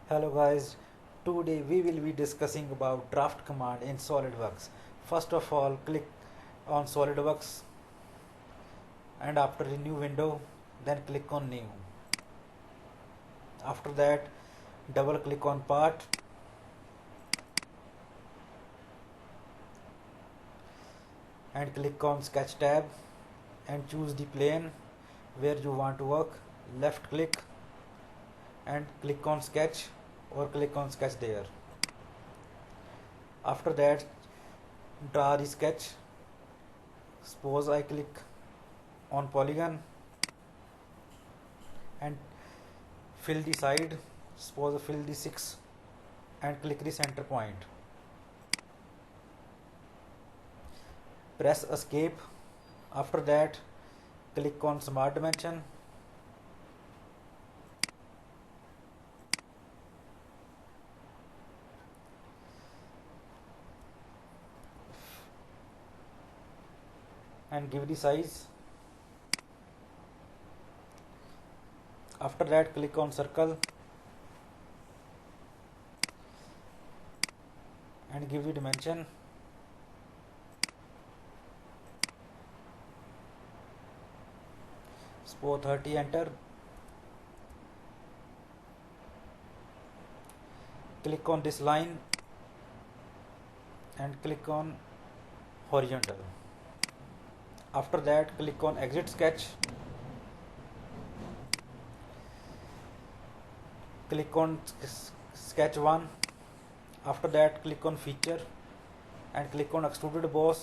Hello guys, today we will be discussing about draft command in SolidWorks. First of all, click on SolidWorks and after a new window, then click on new. After that, double click on part and click on sketch tab and choose the plane where you want to work. Left click and click on sketch or click on sketch there. After that, draw the sketch. Suppose I click on polygon and fill the side. Suppose I fill the 6 and click the center point. Press escape. After that, click on smart dimension and give the size. After that, click on circle and give the dimension. Suppose 30, enter. Click on this line and click on horizontal. After that, click on exit sketch. Click on sketch 1. After that, click on feature and click on extruded boss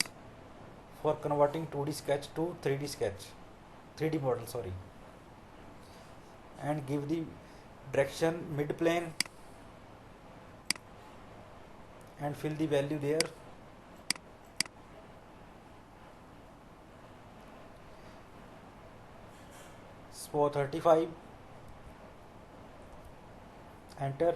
for converting 2D sketch to 3D sketch, 3D model, sorry. And give the direction mid plane and fill the value there. Suppose 35, enter.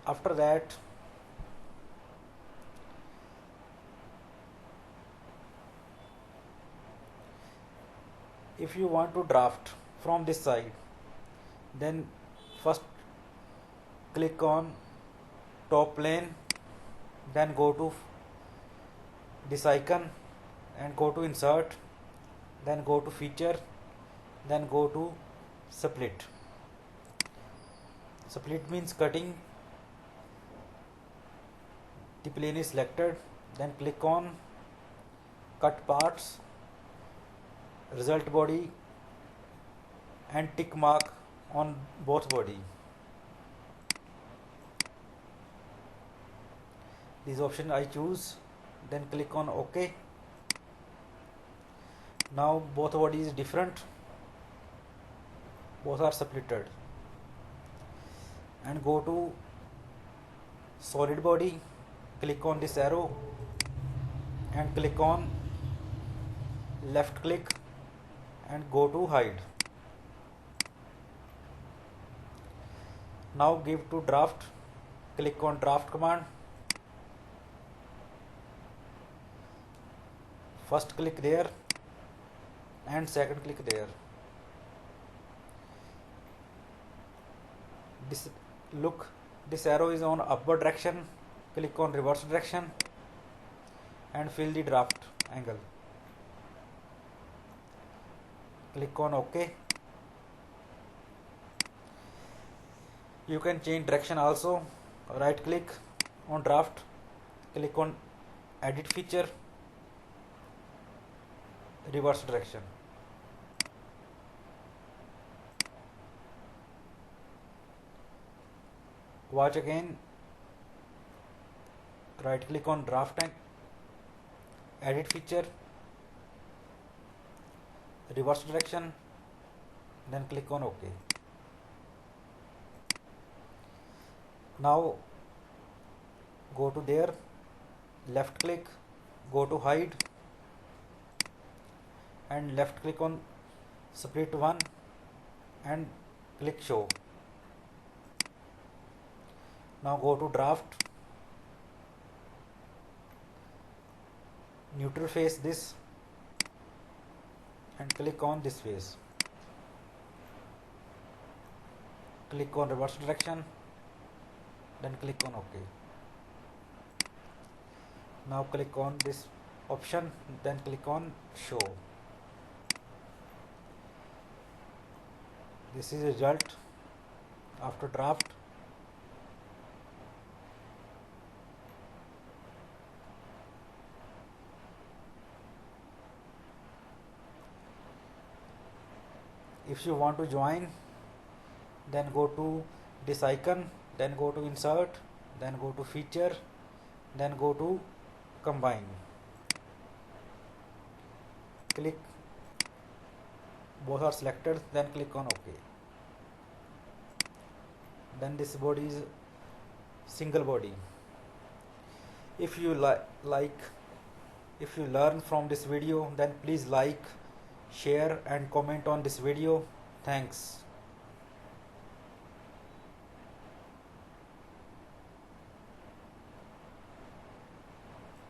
After that, if you want to draft from this side, then first click on top plane, then go to this icon and go to insert, then go to feature, then go to split. Split means cutting. The plane is selected, then click on cut parts, result body and tick mark on both body. This option I choose, then click on OK. Now both body is different, both are splitted, and go to solid body, click on this arrow and click on left click and go to hide. Now give to draft, click on draft command. First click there and second click there. This arrow is on upward direction. Click on reverse direction and fill the draft angle. Click on OK. You can change direction also. Right click on draft, click on edit feature, reverse direction. Watch again. Right click on draft and edit feature, reverse direction, then click on OK. Now go to there, left click, go to hide and left click on split one and click show. Now go to draft, neutral face this and click on this face. Click on reverse direction, then click on OK. Now click on this option, then click on show. This is result after draft. If you want to join, then go to this icon, then go to insert, then go to feature, then go to combine. Click, both are selected, then click on OK. Then this body is single body. If you if you learn from this video, then please like, share and comment on this video. Thanks.